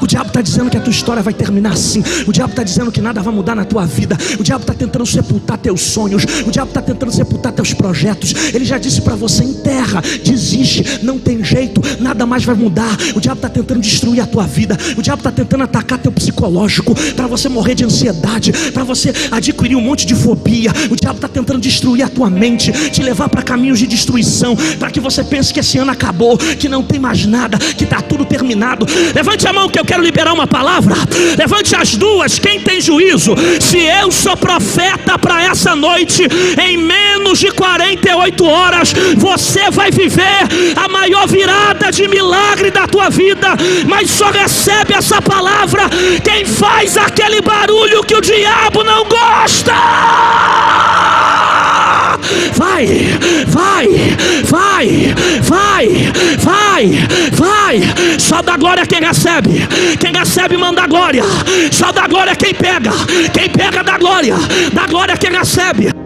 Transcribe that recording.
O diabo está dizendo que a tua história vai terminar assim. O diabo está dizendo que nada vai mudar na tua vida. O diabo está tentando sepultar teus sonhos. O diabo está tentando sepultar teus projetos. Ele já disse para você: enterra, desiste, não tem jeito, nada mais vai mudar. O diabo está tentando destruir a tua vida. O diabo está tentando atacar teu psicológico, para você morrer de ansiedade, para você adquirir um monte de fobia. O diabo está tentando destruir a tua mente, te levar para caminhos de destruição, para que você pense que esse ano acabou, que não tem mais nada, que está tudo terminado. Levante a mão que eu quero liberar uma palavra. Levante as duas, quem tem juízo. Se eu sou profeta para essa noite, em menos de 48 horas você vai viver a maior virada de milagre da tua vida. Mas só recebe essa palavra quem faz aquele barulho que o diabo não gosta. Vai, vai, vai, vai, vai, vai. Só dá glória quem recebe. Quem recebe manda glória. Só dá glória quem pega. Quem pega dá glória. Dá glória quem recebe.